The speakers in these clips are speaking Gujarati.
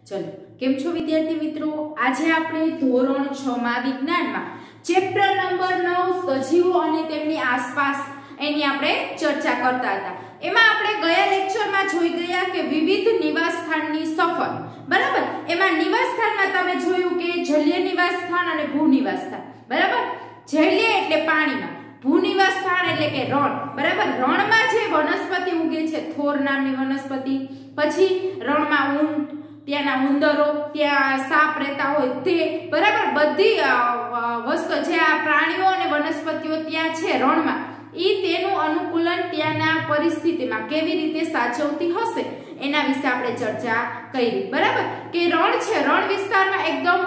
चलो केम छो विद्यार्थी मित्रों, आज આપણે ધોરણ 6 માં વિજ્ઞાનમાં ચેપ્ટર નંબર 9 સજીવો અને તેમની આસપાસ એની આપણે ચર્ચા કરતા હતા। એમાં આપણે ગયા લેક્ચરમાં જોઈ ગયા કે વિવિધ નિવાસ સ્થાનની સફર, બરાબર। એમાં નિવાસ સ્થાનમાં તમે જોયું કે જલીય નિવાસ સ્થાન અને ભૂ નિવાસ સ્થાન, બરાબર। જલીય એટલે પાણીમાં, ભૂ નિવાસ સ્થાન એટલે કે રણ, બરાબર। રણમાં જે વનસ્પતિ ઉગે છે થોર નામની વનસ્પતિ, પછી રણમાં ઊંટ, ત્યાંના ઉંદરો, ત્યાં સાપ રહેતા હોય તે, બરાબર। બધી વસ્તુ જે આ પ્રાણીઓ અને વનસ્પતિઓ ત્યાં છે રણમાં, ઈ તેનું અનુકૂલન ત્યાંના પરિસ્થિતિમાં કેવી રીતે સાચવતી હશે એના વિશે આપણે ચર્ચા કરી, બરાબર। કે રણ છે, રણ વિસ્તારમાં એકદમ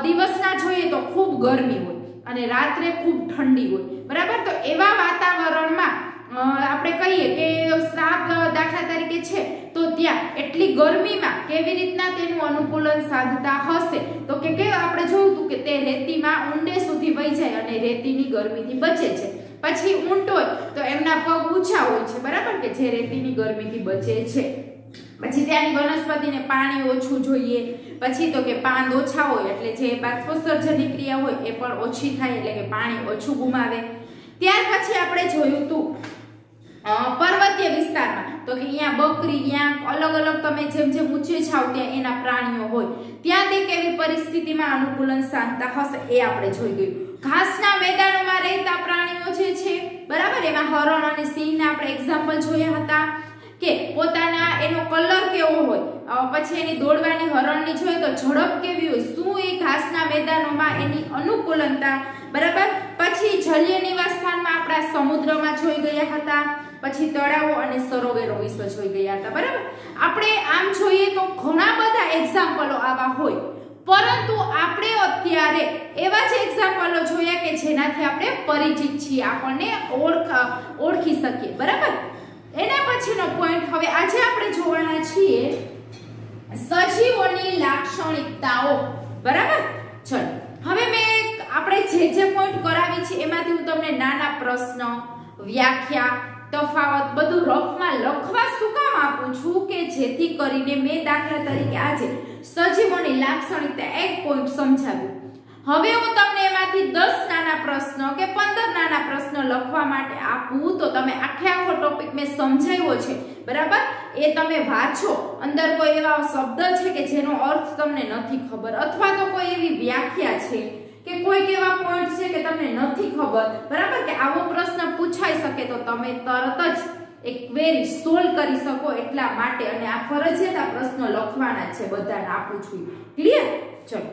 દિવસના જોઈએ તો ખૂબ ગરમી હોય અને રાત્રે ખૂબ ઠંડી હોય, બરાબર। તો એવા વાતાવરણમાં આપણે કહીએ કે સાપ દાખલા તરીકે છે તો ત્યાં એટલી ગરમીમાં કેવી રીતના તેનું અનુકૂલન સાધતા હશે, તો કે આપણે જોયું હતું કે તે રેતીમાં ઊંડે સુધી વહી જાય અને રેતીની ગરમીથી બચે છે। પછી ઊંટ હોય તો એમના પગ ઊંચા હોય છે, બરાબર, કે જે રેતીની ગરમીથી બચે છે। પછી ત્યાંની વનસ્પતિને પાણી ઓછું જોઈએ, પછી તો કે પાંદ ઓછા હોય એટલે જે બાષ્પોત્સર્જનની ક્રિયા હોય એ પણ ઓછી થાય, એટલે કે પાણી ઓછું ગુમાવે। ત્યાર પછી આપણે જોયું હતું पर्वतीय विस्तार में तो कि यहाँ बकरी, यहाँ अलग अलग तमे जेम जेम ऊंचे जाओ त्या एना प्राणीओ होय, त्यां ते केवी परिस्थिति में अनुकूलन साधता हशे ए आपणे जोई गयुं। घासना मैदानों में रहता प्राणीओ जे छे, बराबर, एमां हरण अने सिंहना आपणे एक्जाम्पल जोया हता के पोताना एनो कलर केवो होय, पछी एनी दौड़वानी हरणनी जोईए तो झड़प केवी होय, शुं ए घासना मैदानों में एनी अनुकूलनता, बराबर। पछी जलीय निवास स्थान में आपणा समुद्रमा जोई गया हता, પછી તળાવો અને સરોવરો વિશે જોઈ ગયા હતા, બરાબર। આપણે આમ જોઈએ તો ઘણા બધા એક્ઝામ્પલો આવા હોય, પરંતુ આપણે અત્યારે એવા જ એક્ઝામ્પલો જોયા કે જેનાથી આપણે પરિચિત છીએ, આપણને ઓળખી શકીએ, બરાબર। એના પછીનો પોઈન્ટ હવે આજે આપણે જોવાના છીએ સજીવોની લાક્ષણિકતાઓ, બરાબર। ચલો હવે મેં આપણે જે પોઈન્ટ કરાવી છે એમાંથી હું તમને નાના પ્રશ્ન, વ્યાખ્યા, તફાવત બધું રફમાં લખવા શું કામ આપું છું કે જેથી કરીને મેં દાખલા તરીકે આજે સજીવોની લાક્ષણિકતા એક પોઈન્ટ સમજાવ્યું। હવે હું તમને એમાંથી 10 નાના પ્રશ્ન કે 15 નાના પ્રશ્ન લખવા માટે આપું તો તમે આખો ટોપિક મેં સમજાવ્યો છે, બરાબર, એ તમે વાંચો। અંદર કોઈ એવા શબ્દ છે કે જેનો અર્થ તમને નથી ખબર, અથવા તો કોઈ એવી વ્યાખ્યા છે કે कोई केवा पॉइंट छे के तमने नथी खबर, बराबर, के आवो प्रश्न पूछाई सके तो तमे तरत ज एक क्वेरी सोल्व करी सको એટલા માટે અને આ ફરજિયાત આ પ્રશ્ન લખવાના છે બધાને આપું છું, ક્લિયર। ચલો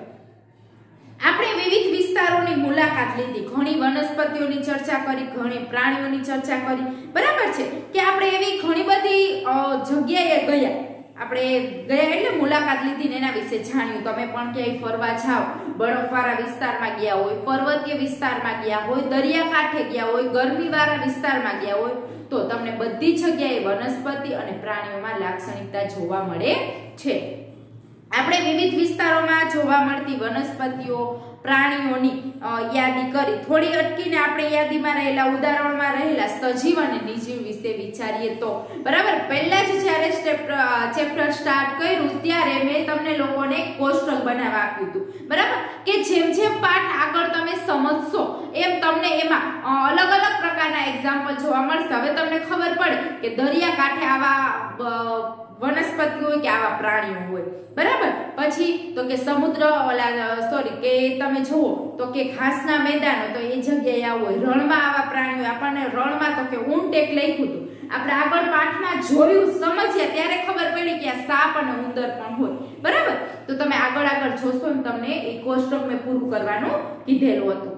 આપણે વિવિધ વિસ્તારોની મુલાકાત લીધી, ઘણી વનસ્પતિઓની ચર્ચા કરી, ઘણી પ્રાણીઓની ચર્ચા કરી, બરાબર છે કે આપણે એવી ઘણી બધી જગ્યાએ ગયા, આપણે ગયા એટલે મુલાકાત લીધી ને એના વિશે જાણ્યું। તમે પણ ક્યાંય ફરવા જાઓ, બરફવાળા વિસ્તારમાં ગયા હોય, પર્વતીય વિસ્તારમાં ગયા હોય, દરિયાકાંઠે ગયા હોય, ગરમીવાળા વિસ્તારમાં ગયા હોય તો તમને બધી જગ્યાએ વનસ્પતિ અને પ્રાણીઓમાં લાક્ષણિકતા જોવા મળે છે। આપણે વિવિધ વિસ્તારોમાં જોવા મળતી વનસ્પતિઓ, પ્રાણીઓની યાદી કરી, થોડી અટકીને આપણે યાદીમાં રહેલા ઉદાહરણમાં રહેલા સજીવ અને નિર્જીવ વિશે વિચારીએ તો, બરાબર। પહેલા જ જ્યારે ચેપ્ટર સ્ટાર્ટ કર્યું ત્યારે મેં તમને લોકોને એક કોષ્ટક બનાવવા આપ્યું હતું, બરાબર, કે જેમ જેમ પાઠ આગળ તમે સમજશો એમ તમને એમાં અલગ અલગ પ્રકારના એક્ઝામ્પલ જોવા મળશે। હવે તમને ખબર પડે કે દરિયાકાંઠે આવા વનસ્પતિ હોય કે આવા પ્રાણીઓ હોય, બરાબર। પછી તો કે સમુદ્ર કે તમે જુઓ તો કે ઘાસના મેદાનો તો એ જગ્યાએ આવું હોય, રણમાં આવા પ્રાણીઓ, આપણને રણમાં તો કે ઊંટ એક લખ્યું હતું, આપણે આગળ પાઠમાં જોયું, સમજ્યા ત્યારે ખબર પડી કે આ સાપ અને ઉંદર પણ હોય, બરાબર। તો તમે આગળ જોશો ને તમને એ કોષ્ટક મેં પૂરું કરવાનું કીધેલું હતું।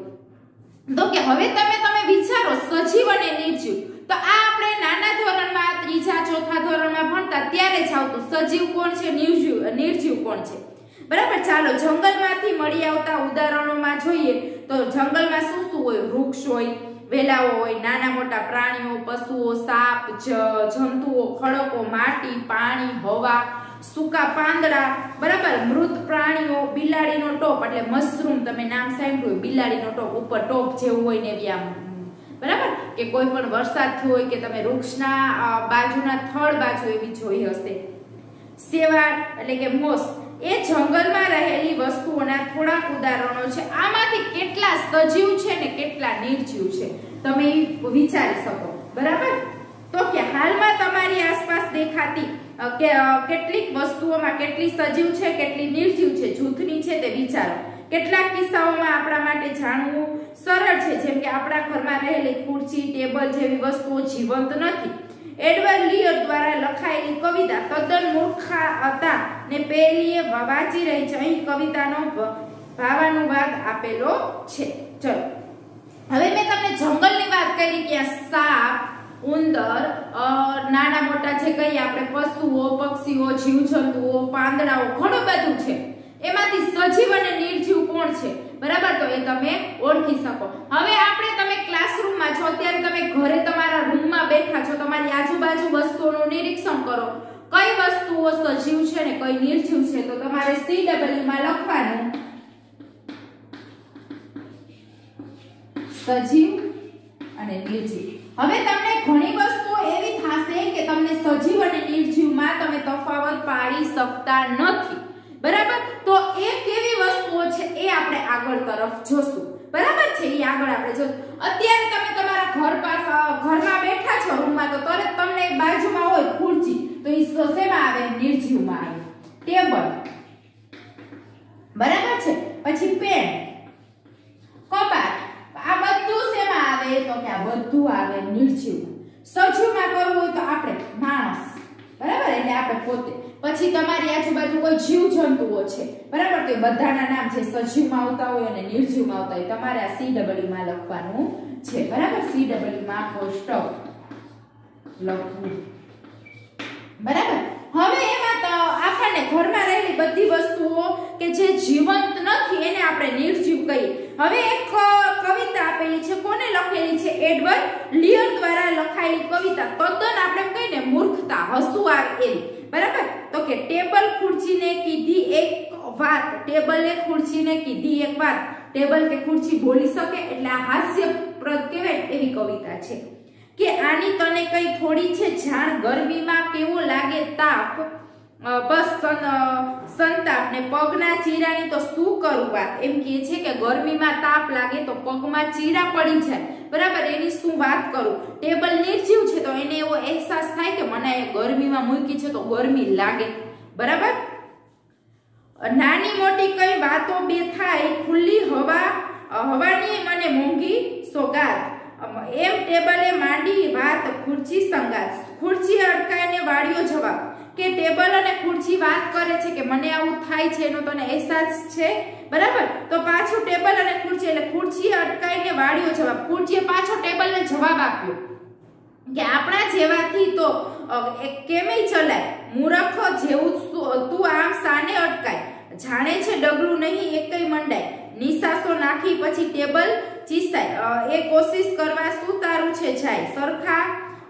તો કે હવે તમે વિચારો સજીવ અને નિર્જીવ, તો આ આપણે નાના ધોરણમાં 3જા 4થા ધોરણમાં ભણતા ત્યારે જ આવતું સજીવ કોણ છે, નિર્જીવ કોણ છે, બરાબર। ચાલો જંગલમાંથી મળી આવતા ઉદાહરણોમાં જોઈએ તો જંગલમાં શું શું હોય, વૃક્ષ હોય, વેલાઓ હોય, નાના મોટા પ્રાણીઓ, પશુઓ, સાપ, જંતુઓ, ખડકો, માટી, પાણી, હવા, સૂકા પાંદડા, બરાબર, મૃત પ્રાણીઓ, બિલાડીનો ટોપ એટલે મશરૂમ, તમે નામ સાંભળ્યું, બિલાડીનો ટોપ ઉપર ટોપ જેવું હોય ને એવી આમ, બરાબર, કે કોઈ પણ વરસાદ થયો હોય કે તમે વૃક્ષના બાજુના થડ બાજુ એવી જોઈ હશે। સેવાળ એટલે કે મોસ, એ જંગલમાં રહેલી વસ્તુઓના થોડાક ઉદાહરણો છે. આમાંથી કેટલા સજીવ છે ને કેટલા નિર્જીવ છે તમે વિચારી શકો. બરાબર? તો કે હાલમાં તમારી આસપાસ દેખાતી કેટલીક વસ્તુઓમાં કેટલી સજીવ છે કેટલી નિર્જીવ છે જૂથની છે તે વિચારો. કેટલાક કિસ્સાઓમાં આપણા માટે જાણવું સરળ છે, જેમ કે આપણા ઘરમાં રહેલી ખુરશી, ટેબલ જેવી વસ્તુઓ જીવંત નથી. એડવર્ડ લિયર દ્વારા લખાયેલી કવિતા તદ્દન મૂર્ખ હતા ને પહેલીએ વાંચી રહી છે. અહીં કવિતાનો ભાવાનુવાદ આપેલો છે. ચલો, હવે મેં તમને જંગલની વાત કરી કે સાપ, ઉંદર, નાના મોટા જે કહીએ આપણે પશુઓ, પક્ષીઓ, જીવજંતુઓ, પાંદડાઓ, ઘણું બધું છે. એમાંથી સજીવ અને નિર્જીવ કોણ છે? બરાબર? તો એ તમે ઓળખી શકો. હવે આપણે તમે ક્લાસરૂમમાં છો, અત્યારે તમે ઘરે તમારા રૂમમાં બેઠા છો, તમારી આજુબાજુ વસ્તુઓનું નિરીક્ષણ કરો. કઈ વસ્તુઓ સજીવ છે ને કઈ નિર્જીવ છે? તો તમારે CW માં લખવાનું સજીવ અને નિર્જીવ. હવે તમને ઘણી વસ્તુઓ એવી થશે કે તમને સજીવ અને નિર્જીવમાં તમે તફાવત પાડી શકતા નથી. બરાબર? તો એ કેવી વસ્તુઓ છે એ આપણે આગળ તરફ જોશું. બરાબર છે? એ આગળ આપણે જોશું. અત્યારે તમે તમારા ઘરમાં બેઠા છો રૂમમાં, તો તરત તમને બાજુમાં હોય ખુરશી, તો એ શેમાં આવે? નિર્જીવમાં આવે. ટેબલ, બરાબર છે? પછી પેન, કબાટ, આ બધું શેમાં આવે? તો કે આ બધું આવે નિર્જીવમાં. સજીવમાં કરવું હોય તો આપણે માણસ, બરાબર? એટલે આપણે પોતે. પછી તમારી આજુબાજુ કોઈ જીવજંતુઓ છે, બરાબર? તો એ બધાના નામ છે, સજીવમાં આવતા હોય અને નિર્જીવમાં આવતા હોય. તમારે આ CW માં લખવાનું છે. બરાબર? CW માં કોષ્ટક લખવું. બરાબર? હવે એમાં આપણને ઘરમાં રહેલી બધી વસ્તુઓ કે જે જીવંત નથી એને આપણે નિર્જીવ કહીએ. હવે એક કવિતા આપેલી છે. કોને લખેલી છે? એડવર્ડ લિયર દ્વારા લખાયેલી કવિતા તદ્દન આપણે કહીને મૂર્ખતા, હસવું આવે એવી. બરાબર? તો કે ટેબલ ખુરશીને કીધી એક વાત. ટેબલે ખુરશીને કીધી એક વાત. ટેબલ કે ખુરશી બોલી શકે એટલે આ હાસ્યપ્રદ કહેવાય એવી કવિતા છે. કે આની તને કઈ થોડી છે જાણ, ગરમીમાં કેવો લાગે તાપ, બસ સંતાપ ને પગના ચીરાની તો શું કરું વાત. એમ કહે છે કે ગરમીમાં તાપ લાગે તો પગમાં ચીરા પડી જાય. બરાબર? એની શું વાત કરું. ટેબલ નિર્જીવ છે તો એને એવો અહેસાસ થાય કે મને ગરમીમાં મૂકી છે તો ગરમી લાગે. બરાબર? નાની મોટી કઈ વાતો બે થાય, ખુલ્લી હવાની મને મોંઘી સોગાત. એમ ટેબલે માંડી વાત, ખુરશી સંગાત. ખુરશી અટકાઈને વાળ્યો જવાબ. કે ટેબલ અને ખુરશી વાત કરે છે કે મને આવું થાય છે એનો તને અહેસાસ છે. બરાબર? તો પાછું ટેબલ અને ખુરશી, એટલે ખુરશી અટકાઈને વાળ્યો જવાબ. ખુરશીએ પાછો ટેબલને જવાબ આપ્યો કે આપણા જેવાથી તો કેમેય ચલાય, મૂરખ જેવું તું આમ સાને અટકાય, જાણે છે ડગલું નહીં એકય મંડાય, નિશાસો નાખી પછી ટેબલ ચીસાય, એ કોશિશ કરવા શું તારું છે જાય, સરખા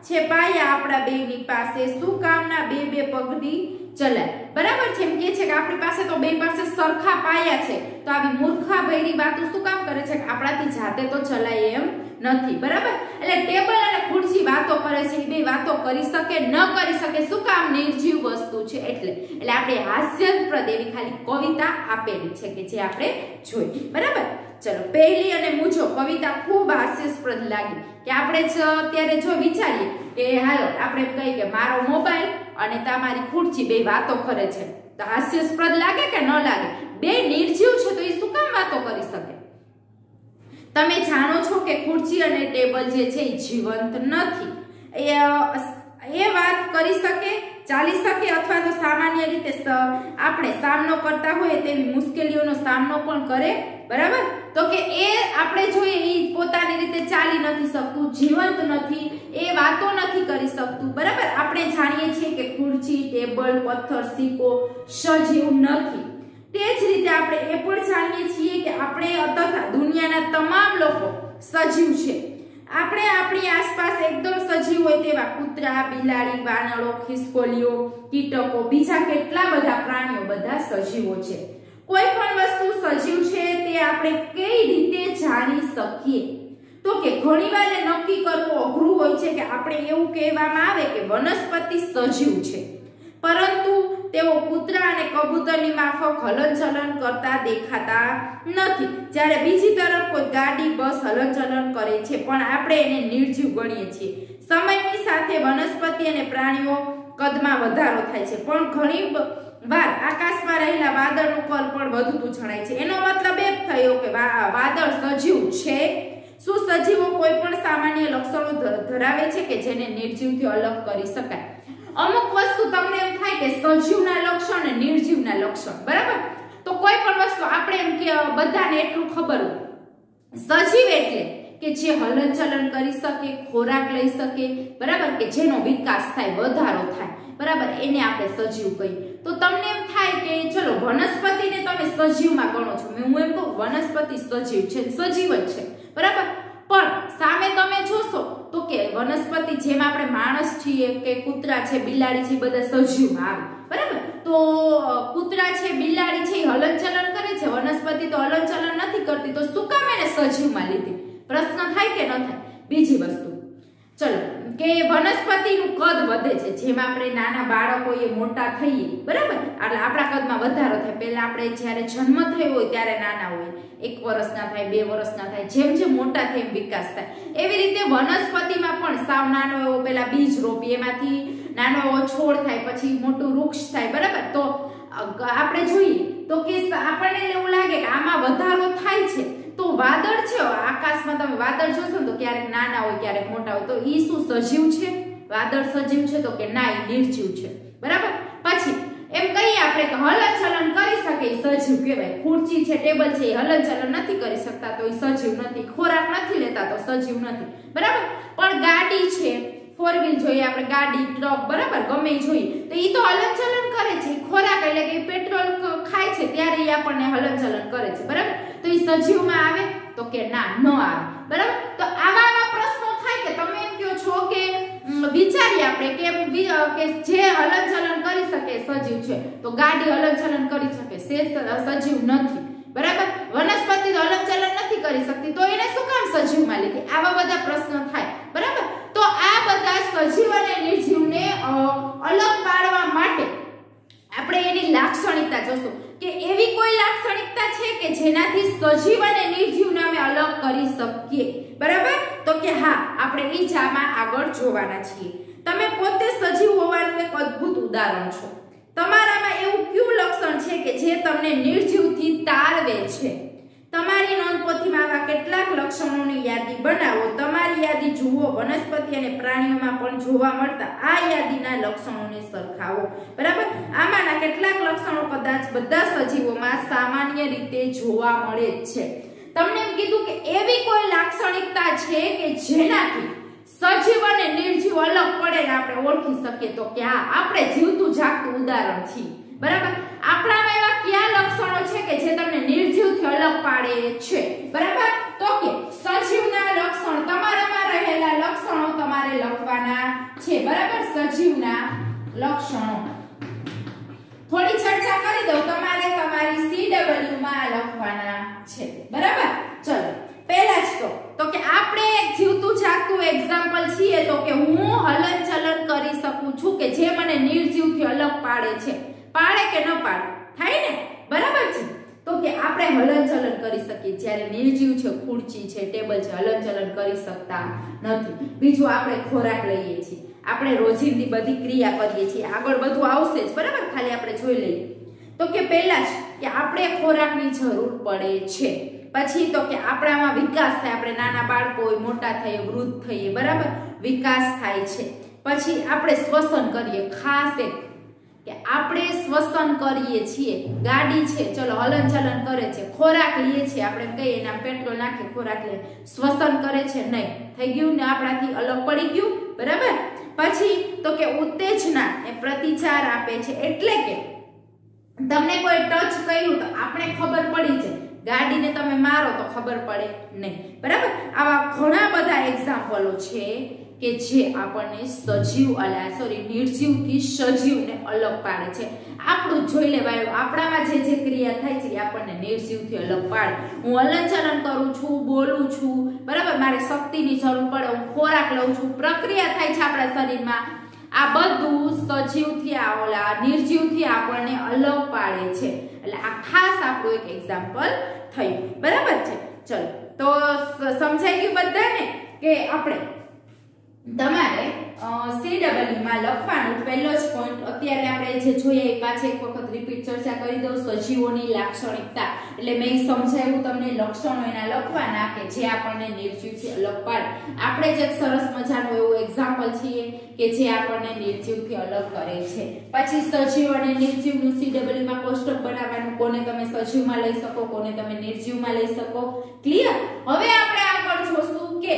છે પાયા આપણા બેની પાસે, શું કામના બે બે પગની ચલાય. બરાબર છે? એમ કે છે કે આપણી પાસે તો બે પાસે સરખા પાયા છે, તો આવી મૂર્ખા ભયરી વાતો શું કામ કરે છે? આપણાથી જાતે તો ચલાય એમ નથી. બરાબર? એટલે ટેબલ અને ખુરશી વાતો કરે છે, એ બે વાતો કરી શકે ન કરી શકે, શું કામ? નિર્જીવ વસ્તુ છે એટલે. એટલે આપણે હાસ્યપ્રદ એવી ખાલી કવિતા આપેલી છે કે જે આપણે જોઈ. બરાબર? ચલો, પહેલી અને મૂજો કવિતા ખૂબ હાસ્યાસ્પદ લાગી કે આપણે અત્યારે જો વિચારીએ કે હાલો આપણે કહીએ કે મારો મોબાઈલ અને તમારી ખુરશી બે વાતો કરે છે, તો હાસ્યાસ્પદ લાગે કે ન લાગે? બે નિર્જીવ છે તો એ શું કામ વાતો કરી શકે? તમે જાણો છો કે ખુરશી અને ટેબલ જે છે એ જીવંત નથી. એ વાત કરી શકે, ચાલી શકે અથવા તો સામાન્ય રીતે આપણે સામનો કરતા હોય તેવી મુશ્કેલીઓનો સામનો પણ કરે. બરાબર? તો કે એ આપણે જોઈએ એ પોતાની રીતે ચાલી નથી શકતું, જીવંત નથી, એ વાતો નથી કરી શકતું. બરાબર? આપણે જાણીએ છીએ કે ખુરશી, ટેબલ, પથ્થર, સિક્કો સજીવ નથી. તે જ રીતે આપણે એ પણ જાણીએ છીએ કે આપણે તથા દુનિયાના તમામ લોકો સજીવ છે. આપણે આપણી આસપાસ એકદમ સજીવ હોય તેવા કૂતરા, બિલાડી, વાનરો, ખિસકોલીઓ, કીટકો, બીજા કેટલા બધા પ્રાણીઓ બધા સજીવો છે. કોઈ પણ વસ્તુ સજીવ છે તે આપણે કઈ રીતે જાણી શકીએ? તો કે ઘણીવાર એ નક્કી કરવું અઘરું હોય છે કે આપણે એવું કહેવામાં આવે કે વનસ્પતિ સજીવ છે, પરંતુ તેઓ કૂતરા અને કબૂતરની માફક હલનચલન કરતા દેખાતા નથી, જ્યારે બીજી તરફ કોઈ ગાડી બસ હલનચલન કરે છે પણ આપણે એને નિર્જીવ ગણીએ છીએ. સમયની સાથે વનસ્પતિ અને પ્રાણીઓ કદમાં વધારો થાય છે પણ ઘણી વાર આકાશમાં રહેલા વાદળનું કદ પણ વધતું જણાય છે. એનો મતલબ એ થયો કે વાદળ સજીવ છે. શું સજીવો કોઈ પણ સામાન્ય લક્ષણો ધરાવે છે કે જેને નિર્જીવથી અલગ કરી શકાય? અમુક વસ્તુ તમને એમ થાય કે સજીવના લક્ષણ અને નિર્જીવના લક્ષણ, બરાબર? તો કોઈ પણ વસ્તુ આપણે એમ કે બધાને એટલું ખબર હોય, સજીવ એટલે કે જે હલનચલન કરી શકે, ખોરાક લઈ શકે, બરાબર, કે જેનો વિકાસ થાય, વધારો થાય, બરાબર, એને આપણે સજીવ કહીએ. તો તમને એમ થાય કે ચલો વનસ્પતિને તમે સજીવમાં ગણો છો, હું એમ કહું વનસ્પતિ સજીવ છે, સજીવ જ છે, બરાબર, પણ સામે તમે જોશો તો કે વનસ્પતિ જેમ આપણે માણસ છીએ કે કૂતરા છે, બિલાડી છે, બધા સજીવમાં આવે, બરાબર. તો કૂતરા છે, બિલાડી છે, હલનચલન કરે છે, વનસ્પતિ તો હલનચલન નથી કરતી, તો શું કામ એને સજીવમાં લીધી? પ્રશ્ન થાય કે ન થાય? બીજી વસ્તુ, ચલો કે વનસ્પતિનું કદ વધે છે, જેમ આપણે નાના બાળકો એ મોટા થઈએ, બરાબર, એટલે આપણા કદમાં વધારો થાય. પહેલા આપણે જ્યારે જન્મ થયો હોય ત્યારે નાના હોય, 1 વર્ષના થાય, 2 વર્ષના થાય, જેમ જેમ મોટા થાય એમ વિકાસ થાય. એવી રીતે વનસ્પતિમાં પણ સાવ નાનો એવો પેલા બીજ રોપીએ, એમાંથી નાનો એવો છોડ થાય, પછી મોટું વૃક્ષ થાય, બરાબર. તો આપણે જોઈએ તો કે આપણને એવું લાગે કે આમાં વધારો થાય છે. તો વાદળ છે, આકાશમાં તમે વાદળ જોશો તો ક્યારેક નાના હોય, ક્યારેક મોટા હોય, તો ઈ શું સજીવ છે? વાદળ સજીવ છે? તો કે ના, ઈ નિર્જીવ છે, બરાબર. પછી એમ કહીએ આપણે કે હલનચલન કરી શકે એ સજીવ કહેવાય. ખુરચી છે, ટેબલ છે, એ હલનચલન નથી કરી શકતા તો એ સજીવ નથી. ખોરાક નથી લેતા તો સજીવ નથી, બરાબર. પણ ગાડી છે, 4 વ્હીલ જોઈએ આપણે, ગાડી, ટ્રક, બરાબર, ગમે એ જોઈએ તો ઈ તો હલનચલન કરે છે. ખોરાક એટલે કે પેટ્રોલ ખાય છે ત્યારે ઈ આપણને હલનચલન કરે છે, બરાબર. તો ઈ સજીવમાં આવે? તો કે ના, ન આવે, બરાબર. તો આવા પ્રશ્નો થાય કે તમે એમ કહો છો કે વિચારીએ આપણે કે જે હલનચલન કરી શકે સજીવ છે, તો ગાડી હલનચલન કરી શકે, સજીવ નથી, બરાબર. વનસ્પતિ તો હલનચલન નથી કરી શકતી, તો એને શું કામ સજીવમાં લીધી? આવા બધા પ્રશ્નો થાય, બરાબર. તો આ બધા સજીવ અને નિર્જીવને અલગ પાડવા માટે આપણે એની લાક્ષણિકતા જોશું કે એવી કોઈ લાક્ષણિકતા છે કે જેનાથી સજીવ અને નિર્જીવને અમે અલગ કરી શકીએ, બરાબર. તો કે હા, આપણે ઈ જ આમાં આગળ જોવાના છીએ. તમે પોતે સજીવ હોવાનું એક અદ્ભુત ઉદાહરણ છો. તમારામાં એવું કયું લક્ષણ છે કે જે તમને નિર્જીવથી તારવે છે? તમારી નોંધપોથીમાં આવા કેટલાક લક્ષણોની યાદી બનાવો. તમારી યાદી જુઓ, વનસ્પતિ અને પ્રાણીઓમાં પણ જોવા મળતા આ યાદીના લક્ષણોને સરખાવો, બરાબર. આમાંના કેટલાક લક્ષણો કદાચ બધા સજીવોમાં સામાન્ય રીતે જોવા મળે છે. તમને એમ કીધું કે એવી કોઈ લાક્ષણિકતા છે કે જેનાથી સજીવ અને નિર્જીવ અલગ પડે ને આપણે ઓળખી શકીએ, તો કે હા, આપણે જીવતું જાગતું ઉદાહરણ છીએ, બરાબર. આપણામાં એવા કયા લક્ષણો છે કે જે તમને નિર્જીવથી અલગ પાડે છે? બરાબર. તો કે સજીવના લક્ષણ, તમારામાં રહેલા લક્ષણો તમારે લખવાના છે, બરાબર. સજીવના લક્ષણો થોડી ચર્ચા કરી દઉં, તમારે તમારી CW માં લખવાના છે, બરાબર. ચલો, પહેલા જ તો કે આપણે જીવતું જાગતું એક્ઝામ્પલ છીએ, તો કે હું હલનચલન કરી શકું છું કે જે મને નિર્જીવથી અલગ પાડે છે. પાડે કે ન પાડે? થાય ને, બરાબર છે. તો કે આપણે હલનચલન કરી શકીએ, જ્યારે નિર્જીવ છે, ખુરચી છે, ટેબલ છે, હલનચલન કરી શકતા નથી. બીજું, આપણે ખોરાક લઈએ છીએ, આપણે રોજિંદી બધી ક્રિયા કરીએ છીએ, આગળ બધું આવશે જ, બરાબર. ખાલી આપણે જોઈ લઈએ તો કે પહેલા જ કે આપણે ખોરાકની જરૂર પડે છે. પછી તો કે આપણામાં વિકાસ થાય, આપણે નાના બાળકો હોય, મોટા થઈએ, વૃદ્ધ થઈએ, બરાબર, વિકાસ થાય છે. પછી આપણે શ્વસન કરીએ, ખાસ એક કે આપણે શ્વસન કરીએ છીએ. ગાડી છે, ચલો હલનચલન કરે છે. ખોરાક લઈએ છીએ, આપણે કહીએ એના પેટ્રોલ નાખી ખોરાક લે, શ્વસન કરે છે નહીં, થઈ ગયું ને, આપણાથી અલગ પડી ગયું, બરાબર. પછી તો કે ઉત્તેજના એ પ્રતિચાર આપે છે, એટલે કે તમને કોઈ ટચ કર્યું તો આપણે ખબર પડી જાય, ગાડીને તમે મારો તો ખબર પડે નહીં, બરાબર. આવા ઘણા બધા એક્ઝામ્પલો છે કે જે આપણને નિર્જીવથી સજીવને અલગ પાડે છે. આપણું જોઈ લેવાયું, આપણામાં જે ક્રિયા થાય છે એ આપણને નિર્જીવથી અલગ પાડે. હું હલનચલન કરું છું, બોલું છું, બરાબર, મારે શક્તિની જરૂર પડે, હું ખોરાક લઉં છું, પ્રક્રિયા થાય છે આપણા શરીરમાં, આ બધું સજીવથી ઓલા નિર્જીવથી આપણને અલગ પાડે છે. એટલે આ ખાસ આપણું એક એક્ઝામ્પલ થયું. બરાબર છે. ચલો તો સમજાઈ ગયું બધાને કે આપણે તમારે CW માં લખવાનું પહેલો જ પોઈન્ટ અત્યારે આપણે જે જોઈએ પાછળ એક વખત રિપીટ ચર્ચા કરી દઉં. સજીવોની લાક્ષણિકતા એટલે મેં સમજાવ્યું તમને લક્ષણો એના લખવાના કે જે આપણને નિર્જીવથી અલગ પાડે. આપણે જ એક સરસ મજાનું એવું એક્ઝામ્પલ છીએ કે જે આપણને નિર્જીવથી અલગ કરે છે. પછી સજીવ અને નિર્જીવનું CW માં કોષ્ટક બનાવવાનું. કોને તમે સજીવમાં લઈ શકો, કોને તમે નિર્જીવમાં લઈ શકો. ક્લિયર? હવે આપણે આગળ જોશું કે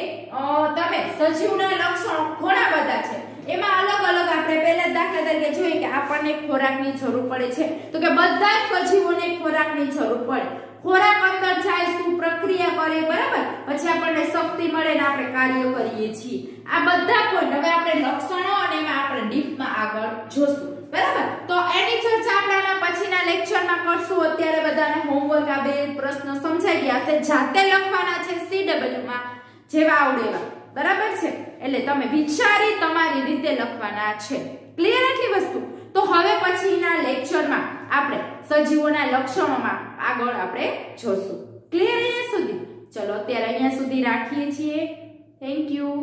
તમે સજીવના લક્ષણો ઘણા બધા છે. એમાં અલગ અલગ આપણે પહેલા દાખલા તરીકે જોઈએ કે આપણને ખોરાકની જરૂર પડે છે તો કે બધા સજીવોને ખોરાકની જરૂર પડે. ખોરાક અંદર જાય શું પ્રક્રિયા કરે. બરાબર? પછી આપણને શક્તિ મળે ને આપણે કાર્ય કરીએ છીએ. આ બધા પોઈન્ટ હવે આપણે લક્ષણો અને એમાં આપણે ડીપમાં આગળ જોશું. બરાબર? તો એની ચર્ચા આપણે પછીના લેક્ચરમાં કરશું. અત્યારે બધાને હોમવર્ક આ બે પ્રશ્ન સમજાઈ ગયા હશે. જાતે લખવાના છે CW માં જેવા આવડે એવા. બરાબર છે? એટલે તમે વિચારી તમારી રીતે લખવાના છે. ક્લિયર આટલી વસ્તુ? તો હવે પછીના લેક્ચરમાં આપણે સજીવોના લક્ષણોમાં આગળ આપણે જોશું. ક્લિયર અહીંયા સુધી? ચલો અત્યારે અહીંયા સુધી રાખીએ છીએ. Thank you.